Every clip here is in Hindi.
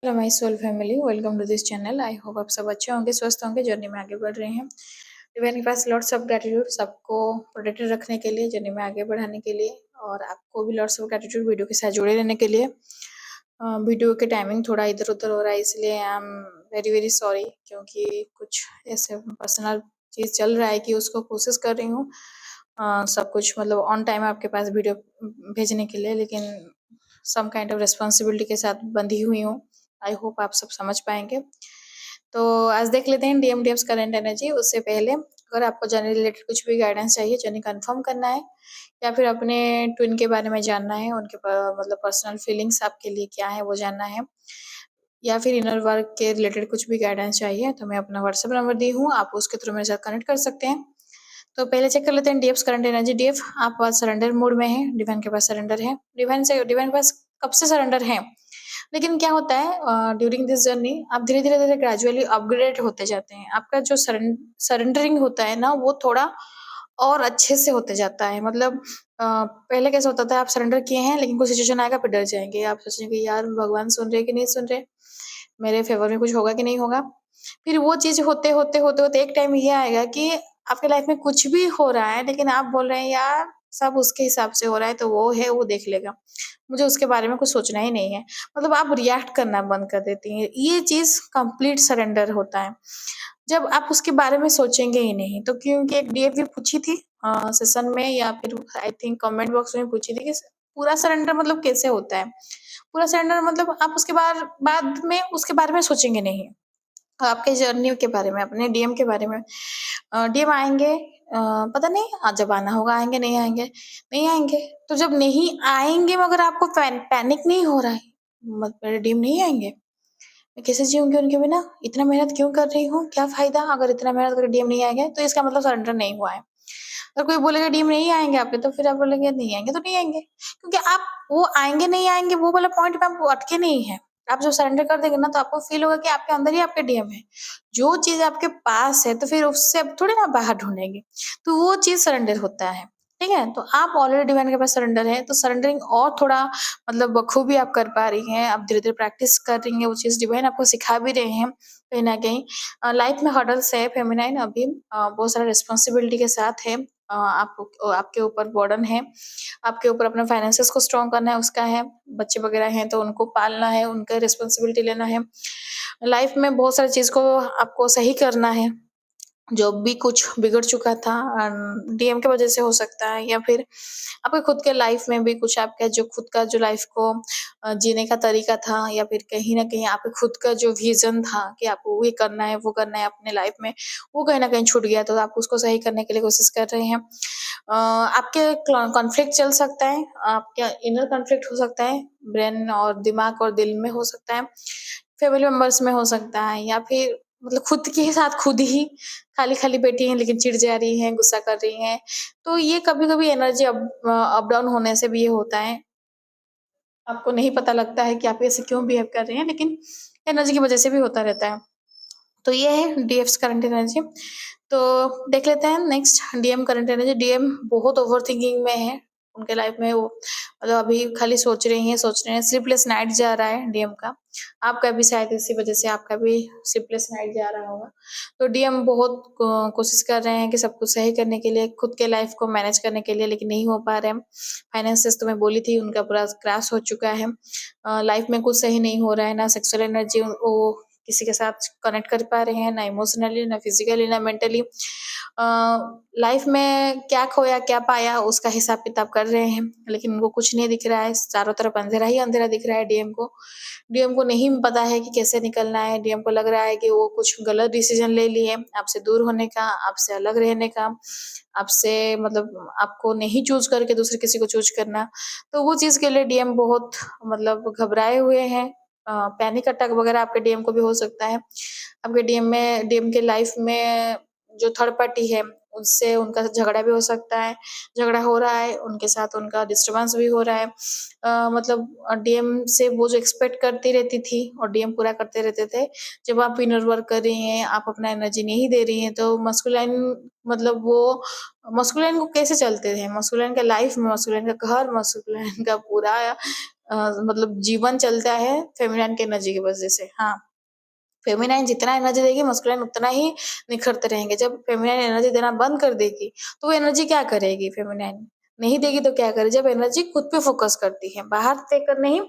Hello my soul family, welcome to this channel. I hope आप सब अच्छे होंगे, स्वस्थ होंगे, जर्नी में आगे बढ़ रहे हैं। डिवाइन के पास लॉट्स ऑफ ग्रेटिट्यूड, सबको प्रोटेक्टेड रखने के लिए, जर्नी में आगे बढ़ाने के लिए, और आपको भी लॉट्स ऑफ ग्रेटिट्यूड वीडियो के साथ जुड़े रहने के लिए। वीडियो के टाइमिंग थोड़ा इधर उधर हो रहा है, इसलिए I am very very sorry, क्योंकि कुछ ऐसे पर्सनल चीज़ चल रहा है कि उसको कोशिश कर रही हूँ सब कुछ मतलब ऑन टाइम आपके पास वीडियो भेजने के लिए, लेकिन सम काइंड ऑफ रिस्पॉन्सिबिलिटी के साथ बंधी हुई हूँ। आई होप आप सब समझ पाएंगे। तो आज देख लेते हैं डीएमडीएफ करंट एनर्जी। उससे पहले अगर आपको जर्नी रिलेटेड कुछ भी गाइडेंस चाहिए, जर्नी कंफर्म करना है या फिर अपने ट्विन के बारे में जानना है, उनके मतलब पर्सनल फीलिंग्स आपके लिए क्या है वो जानना है, या फिर इनर वर्क के रिलेटेड कुछ भी गाइडेंस चाहिए, तो मैं अपना व्हाट्सएप नंबर दी हूँ, आप उसके थ्रू मेरे साथ कनेक्ट कर सकते हैं। तो पहले चेक कर लेते हैं डीएफ करंट एनर्जी। डीएफ आप आज सरेंडर मोड में है, डिवाइन के पास सरेंडर है, डिवाइन के पास कब से सरेंडर है। लेकिन क्या होता है ड्यूरिंग दिस जर्नी आप धीरे धीरे धीरे ग्रेजुअली अपग्रेड होते जाते हैं। आपका जो सरेंडरिंग होता है ना, वो थोड़ा और अच्छे से होते जाता है। मतलब पहले कैसा होता था, आप सरेंडर किए हैं लेकिन कोई सिचुएशन आएगा फिर डर जाएंगे, आप सोचेंगे यार भगवान सुन रहे कि नहीं सुन रहे, मेरे फेवर में कुछ होगा कि नहीं होगा। फिर वो चीज होते होते होते होते एक टाइम ये आएगा कि आपके लाइफ में कुछ भी हो रहा है, लेकिन आप बोल रहे हैं यार सब उसके हिसाब से हो रहा है, तो वो है वो देख लेगा, मुझे उसके बारे में कुछ सोचना ही नहीं है। मतलब आप रिएक्ट करना बंद कर देती हैं। ये चीज कंप्लीट सरेंडर होता है जब आप उसके बारे में सोचेंगे ही नहीं। तो क्योंकि एक डीएफ भी पूछी थी सेशन में, या फिर आई थिंक कमेंट बॉक्स में पूछी थी कि पूरा सरेंडर मतलब कैसे होता है। पूरा सरेंडर मतलब आप उसके बाद में उसके बारे में सोचेंगे नहीं, आपके जर्नी के बारे में, अपने डीएम के बारे में। डीएम आएंगे, पता नहीं आज जब आना होगा आएंगे, नहीं आएंगे नहीं आएंगे। तो जब नहीं आएंगे मगर आपको पैनिक नहीं हो रहा है, मेरे डीएम नहीं आएंगे, मैं कैसे जीऊंगी उनके बिना, इतना मेहनत क्यों कर रही हूँ, क्या फायदा, अगर इतना मेहनत करके डीएम नहीं आएंगे तो इसका मतलब सरेंडर नहीं हुआ है। अगर कोई बोलेगा डीएम नहीं आएंगे आपके, तो फिर आप बोलेंगे नहीं आएंगे तो नहीं आएंगे, क्योंकि आप वो आएंगे नहीं आएंगे वो वाला पॉइंट पे आप अटके नहीं है। आप जब सरेंडर कर देंगे ना, तो आपको फील होगा कि आपके अंदर ही आपके डीएम है, जो चीज आपके पास है, तो फिर उससे आप थोड़ी ना बाहर ढूंढेंगे, तो वो चीज सरेंडर होता है। ठीक है, तो आप ऑलरेडी डिवाइन के पास सरेंडर है, तो सरेंडरिंग और थोड़ा मतलब बखूबी आप कर पा रही हैं, आप धीरे धीरे प्रैक्टिस कर रही हैं, वो चीज डिवाइन आपको सिखा भी रहे हैं कहीं ना कहीं। लाइफ में हर्डल्स है फेमिनाइन, अभी बहुत सारा रिस्पॉन्सिबिलिटी के साथ है। आप आपके ऊपर बर्डन है, आपके ऊपर अपना फाइनेंसेस को स्ट्रॉन्ग करना है, उसका है, बच्चे वगैरह हैं तो उनको पालना है, उनका रिस्पॉन्सिबिलिटी लेना है। लाइफ में बहुत सारी चीज को आपको सही करना है, जो भी कुछ बिगड़ चुका था डीएम की वजह से हो सकता है, या फिर आपके खुद के लाइफ में भी कुछ आपका जो खुद का जो लाइफ को जीने का तरीका था, या फिर कहीं ना कहीं आपके खुद का जो विजन था कि आपको ये करना है वो करना है अपने लाइफ में, वो कहीं ना कहीं छूट गया, तो आप उसको सही करने के लिए कोशिश कर रहे हैं। आपके कॉन्फ्लिक्ट चल सकता है, आपका इनर कॉन्फ्लिक्ट हो सकता है, ब्रेन और दिमाग और दिल में हो सकता है, फैमिली मेंबर्स में हो सकता है, या फिर मतलब खुद के साथ खुद ही खाली खाली बैठी हैं लेकिन चिढ़ जा रही हैं, गुस्सा कर रही हैं। तो ये कभी कभी एनर्जी अप डाउन होने से भी ये होता है, आपको नहीं पता लगता है कि आप ऐसे क्यों बिहेव कर रहे हैं, लेकिन एनर्जी की वजह से भी होता रहता है। तो ये है डीएफ करंट एनर्जी। तो देख लेते हैं next DM current energy. DM बहुत ओवर थिंकिंग में है, उनके लाइफ में वो मतलब अभी खाली सोच रहे हैं, स्लीपलेस नाइट जा रहा है डीएम का। आपका भी शायद इसी वजह से आपका भी स्लीपलेस नाइट जा रहा होगा। तो डीएम बहुत कोशिश कर रहे हैं कि सब कुछ सही करने के लिए, खुद के लाइफ को मैनेज करने के लिए, लेकिन नहीं हो पा रहे हैं। फाइनेंसेस तो मैं बोली थी उनका पूरा क्रैश हो चुका है, लाइफ में कुछ सही नहीं हो रहा है, ना सेक्सुअल एनर्जी वो किसी के साथ कनेक्ट कर पा रहे हैं, ना इमोशनली, ना फिजिकली, ना मेंटली। लाइफ में क्या खोया क्या पाया उसका हिसाब किताब कर रहे हैं, लेकिन उनको कुछ नहीं दिख रहा है, चारों तरफ अंधेरा ही अंधेरा दिख रहा है डीएम को। डीएम को नहीं पता है कि कैसे निकलना है, डीएम को लग रहा है कि वो कुछ गलत डिसीजन ले लिए, आपसे दूर होने का, आपसे अलग रहने का, आपसे मतलब आपको नहीं चूज करके दूसरे किसी को चूज करना। तो वो चीज के लिए डीएम बहुत मतलब घबराए हुए हैं। पैनिक अटैक वगैरह आपके डीएम को भी हो सकता है। आपके डीएम के लाइफ में जो थर्ड पार्टी है उससे उनका झगड़ा भी हो सकता है, झगड़ा हो रहा है, उनके साथ उनका डिस्टर्बेंस भी हो रहा है। मतलब डीएम से वो जो एक्सपेक्ट करती रहती थी और डीएम पूरा करते रहते थे, जब आप इनर वर्क कर रही हैं, आप अपना एनर्जी नहीं दे रही हैं, तो मस्कुलाइन मतलब वो मस्कुलाइन को कैसे चलते हैं, मस्कुलाइन का लाइफ में, मस्कुलाइन का घर, मस्कुलाइन का पूरा मतलब जीवन चलता है फेमिनिन की एनर्जी की वजह से। हाँ, फेमिनिन जितना एनर्जी देगी मस्कुलिन उतना ही निखरते रहेंगे। जब फेमिनिन एनर्जी देना बंद कर देगी तो वो एनर्जी क्या करेगी? फेमिनिन नहीं देगी तो क्या करे? जब एनर्जी खुद पे फोकस करती है, बाहर देकर नहीं,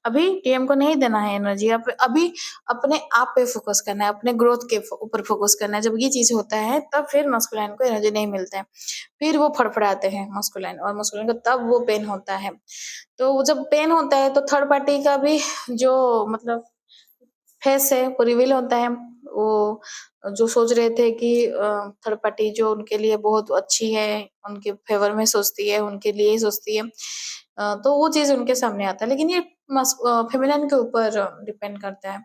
अभी टीएम को नहीं देना है एनर्जी, अभी अपने आप पे फोकस करना है, अपने ग्रोथ के ऊपर फोकस करना है। जब ये चीज होता है तब फिर मस्कुलिन को एनर्जी नहीं मिलता है, फिर वो फड़फड़ाते हैं मस्कुलिन, और मस्कुलिन को तब वो पेन होता है। तो जब पेन होता है तो थर्ड पार्टी का भी जो मतलब फेस है वो रिवील होता है। वो जो सोच रहे थे कि थर्ड पार्टी जो उनके लिए बहुत अच्छी है, उनके फेवर में सोचती है, उनके लिए ही सोचती है, तो वो चीज़ उनके सामने आता है। लेकिन ये फेमिनिन के ऊपर डिपेंड करता है।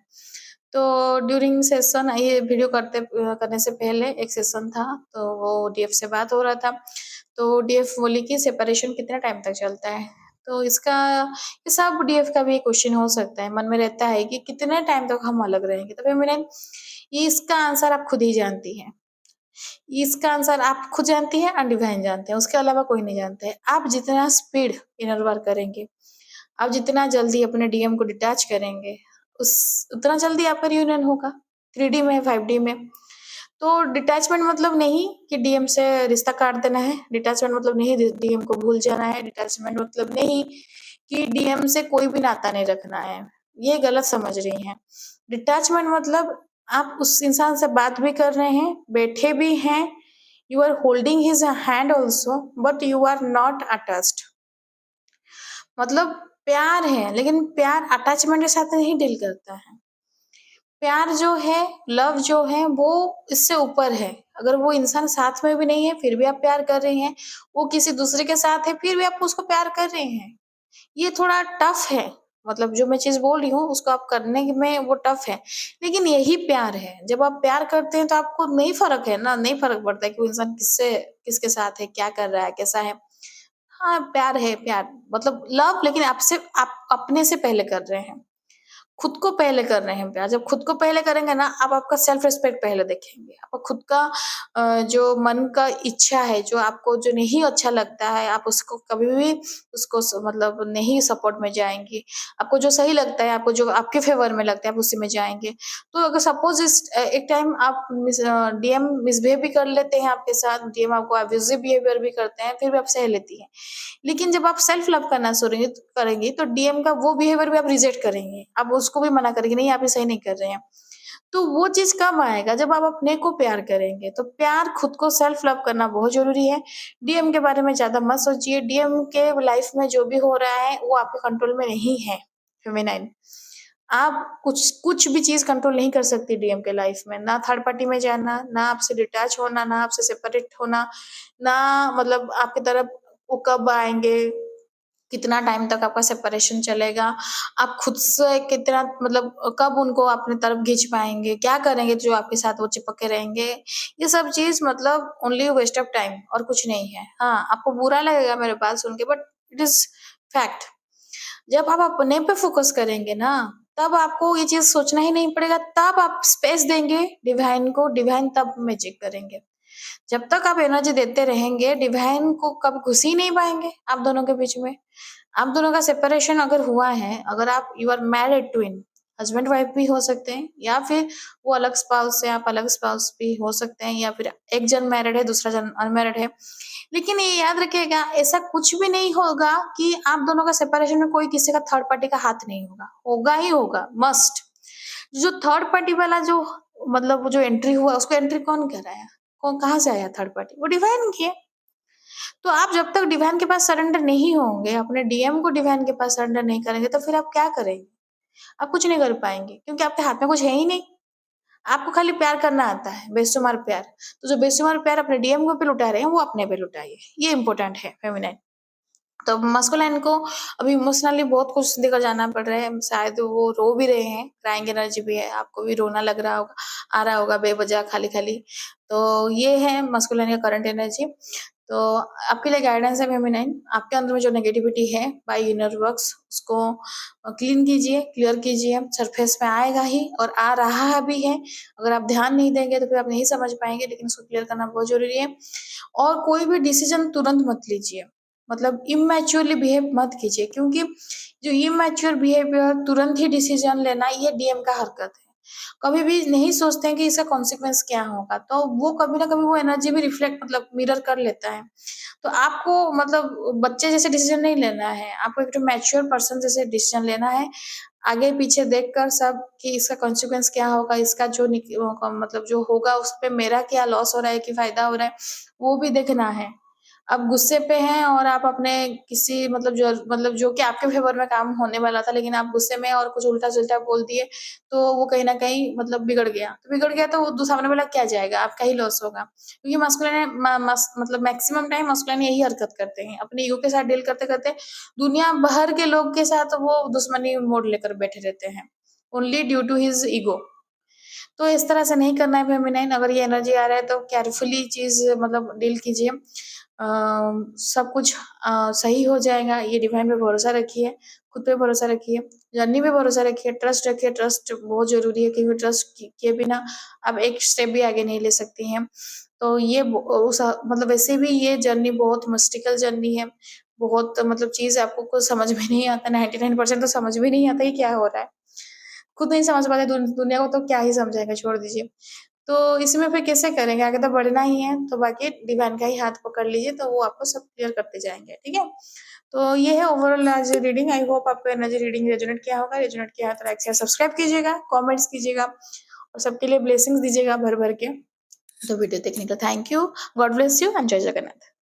तो ड्यूरिंग सेशन ये वीडियो करने से पहले एक सेशन था, तो वो डीएफ से बात हो रहा था। तो डीएफ बोली कि सेपरेशन कितने टाइम तक चलता है? तो ये सब डीएफ का भी क्वेश्चन हो सकता है, मन में रहता है कि कितने टाइम तक हम अलग रहेंगे? तो फेमिनिन ये इसका आंसर आप खुद ही जानती हैं। इसका आंसर आप खुद जानती हैं और डिवाइन जानते हैं, उसके अलावा कोई नहीं जानता है। आप जितना स्पीड इनर वर्क करेंगे, आप जितना जल्दी अपने डीएम को डिटैच करेंगे, उस उतना जल्दी आपका रियूनियन होगा 3D में, 5D में। तो डिटैचमेंट मतलब नहीं कि डीएम से रिश्ता काट देना है, डिटैचमेंट मतलब नहीं डीएम को भूल जाना है, डिटैचमेंट मतलब नहीं कि डीएम से कोई भी नाता नहीं रखना है। ये गलत समझ रही हैं। डिटैचमेंट मतलब आप उस इंसान से बात भी कर रहे हैं, बैठे भी हैं, you are holding his hand also, but you are not attached. मतलब प्यार है, लेकिन प्यार अटैचमेंट के साथ नहीं डील करता है। प्यार जो है, लव जो है, वो इससे ऊपर है। अगर वो इंसान साथ में भी नहीं है फिर भी आप प्यार कर रहे हैं, वो किसी दूसरे के साथ है फिर भी आप उसको प्यार कर रहे हैं। ये थोड़ा टफ है, मतलब जो मैं चीज बोल रही हूँ उसको आप करने में वो टफ है, लेकिन यही प्यार है। जब आप प्यार करते हैं तो आपको नहीं फर्क है ना, नहीं फर्क पड़ता है कि वो इंसान किसके साथ है, क्या कर रहा है, कैसा है। हाँ, प्यार है, प्यार मतलब लव, लेकिन आपसे आप अपने से पहले कर रहे हैं, खुद को पहले कर रहे हैं प्यार। जब खुद को पहले करेंगे ना, आप आपका सेल्फ रिस्पेक्ट पहले देखेंगे, आपका खुद का जो मन का इच्छा है, जो आपको जो नहीं अच्छा लगता है, आप उसको कभी भी उसको मतलब नहीं सपोर्ट में जाएंगे। आपको जो सही लगता है, आपको जो आपके फेवर में लगता है, आप उसी में जाएंगे। तो अगर सपोज एक टाइम आप डीएम मिसबिहेव भी कर लेते हैं आपके साथ, डीएम आपको अब्यूजिव बिहेवियर भी करते हैं, फिर भी आप सह लेती है। लेकिन जब आप सेल्फ लव करना शुरू करेंगी तो डीएम का वो बिहेवियर भी आप रिजेक्ट करेंगे, आप उसको भी मना करेंगे, नहीं आप ये सही नहीं कर रहे हैं। तो वो चीज कब आएगा? जब आप अपने को प्यार करेंगे। तो प्यार, खुद को सेल्फ लव करना बहुत जरूरी है। डीएम के बारे में ज्यादा मत सोचिए, डीएम के लाइफ में जो भी हो रहा है वो आपके कंट्रोल में नहीं है। फेमिनाइन, आप कुछ कुछ भी चीज कंट्रोल नहीं कर सकती डीएम के लाइफ में, ना थर्ड पार्टी में जाना, ना आपसे डिटैच होना, ना आपसे सेपरेट होना, ना मतलब आपकी तरफ वो कब आएंगे, कितना टाइम तक आपका सेपरेशन चलेगा, आप खुद से कितना मतलब कब उनको अपनी तरफ खींच पाएंगे, क्या करेंगे जो आपके साथ वो चिपके रहेंगे। ये सब चीज मतलब ओनली वेस्ट ऑफ टाइम और कुछ नहीं है। हाँ, आपको बुरा लगेगा मेरे बात सुन के, बट इट इज फैक्ट। जब आप अपने पे फोकस करेंगे ना, तब आपको ये चीज सोचना ही नहीं पड़ेगा, तब आप स्पेस देंगे डिवाइन को, डिवाइन तब मैजिक करेंगे। जब तक आप एनर्जी देते रहेंगे, डिवाइन को कब घुस ही नहीं पाएंगे आप दोनों के बीच में। आप दोनों का सेपरेशन अगर हुआ है, अगर आप you are married twin, husband wife भी हो सकते हैं, या फिर वो अलग स्पाउस है, आप अलग स्पाउस भी हो सकते हैं, या फिर एक जन मैरिड है दूसरा जन अनमैरिड है। लेकिन ये याद रखिएगा, ऐसा कुछ भी नहीं होगा कि आप दोनों का सेपरेशन में कोई किसी का थर्ड पार्टी का हाथ नहीं होगा, होगा ही होगा, मस्ट। जो थर्ड पार्टी वाला जो मतलब वो जो एंट्री हुआ, उसको एंट्री कौन कराया, कौन कहाँ से आया थर्ड पार्टी? वो डिवाइन की है। तो आप जब तक डिवाइन के पास सरेंडर नहीं होंगे, अपने डीएम को डिवाइन के पास सरेंडर नहीं करेंगे, तो फिर आप क्या करेंगे? आप कुछ नहीं कर पाएंगे, क्योंकि आपके हाथ में कुछ है ही नहीं। आपको खाली प्यार करना आता है, बेशुमार प्यार। तो जो बेशुमार प्यार अपने डीएम को पे लुटा रहे हैं, वो अपने पे लुटाइए, ये इंपॉर्टेंट है फेमिनाइन। तो मस्कुलाइन को अभी इमोशनली बहुत कुछ देकर जाना पड़ रहा है, शायद वो रो भी रहे हैं, क्राइंग एनर्जी भी है, आपको भी रोना लग रहा होगा, आ रहा होगा बेवजह खाली खाली। तो ये है मस्कुलाइन का करंट एनर्जी। तो आपके लिए गाइडेंस है फेमिनाइन, आपके अंदर में जो नेगेटिविटी है बाय इनर वर्क्स, उसको क्लीन कीजिए, क्लियर कीजिए, सरफेस में आएगा ही और आ रहा भी है। अगर आप ध्यान नहीं देंगे तो फिर आप नहीं समझ पाएंगे, लेकिन उसको क्लियर करना बहुत जरूरी है। और कोई भी डिसीजन तुरंत मत लीजिए, मतलब इमैच्योरली बिहेव मत कीजिए, क्योंकि जो इमैच्योर बिहेवियर, तुरंत ही डिसीजन लेना, ये डीएम का हरकत है। कभी भी नहीं सोचते हैं कि इसका कॉन्सिक्वेंस क्या होगा, तो वो कभी ना कभी वो एनर्जी भी रिफ्लेक्ट मतलब मिरर कर लेता है। तो आपको मतलब बच्चे जैसे डिसीजन नहीं लेना है, आपको एक मैच्योर पर्सन जैसे डिसीजन लेना है, आगे पीछे देखकर सब कि इसका कॉन्सिक्वेंस क्या होगा, इसका जो मतलब जो होगा उस पे मेरा क्या लॉस हो रहा है कि फायदा हो रहा है, वो भी देखना है। आप गुस्से पे हैं और आप अपने किसी मतलब जो कि आपके फेवर में काम होने वाला था, लेकिन आप गुस्से में और कुछ उल्टा-सुल्टा बोल दिए, तो वो कहीं न कहीं मतलब बिगड़ गया। तो बिगड़ गया तो वो सामने वाला क्या जाएगा? आपका ही लॉस होगा। क्योंकि मास्कुलिन म मस मतलब मैक्सिमम टाइम मास्कुलिन यही हरकत करते हैं। अपने ईगो के साथ डील करते-करते दुनिया भर के लोग के साथ वो दुश्मनी मोड़ लेकर बैठे रहते हैं, only due to his ego. तो इस तरह से नहीं करना है फेमिनाइन। अगर ये एनर्जी आ रहा है तो केयरफुली चीज़ मतलब डील कीजिए। सब कुछ सही हो जाएगा, ये डिवाइन पे भरोसा रखिए, खुद पे भरोसा रखिए, जर्नी पे भरोसा रखिए, ट्रस्ट रखिए। ट्रस्ट बहुत ज़रूरी है, क्योंकि ट्रस्ट किए बिना आप एक स्टेप भी आगे नहीं ले सकती हैं। तो ये मतलब वैसे भी ये जर्नी बहुत मिस्टिकल जर्नी है, बहुत मतलब चीज़ आपको कुछ समझ में नहीं आता, 99% तो समझ में नहीं आता कि क्या हो रहा है। खुद नहीं समझ पाते दुनिया को, तो क्या ही समझाएँगे, छोड़ दीजिए। तो इसमें फिर कैसे करेंगे? आगे तो बढ़ना ही है, तो बाकी डिवाइन का ही हाथ पकड़ लीजिए, तो वो आपको सब क्लियर करते जाएँगे, ठीक है? तो ये है ओवरऑल आज रीडिंग। आई होप आपको एनर्जी रीडिंग रेजोनेट किया होगा। रेजोनेट किया है तो लाइक शेयर सब्सक्राइब कीजिएगा, कमेंट्स कीजिएगा और सबके लिए ब्लेसिंग्स दीजिएगा भर-भर के। तो वीडियो देखने का thank you. God bless you and जय जगन्नाथ।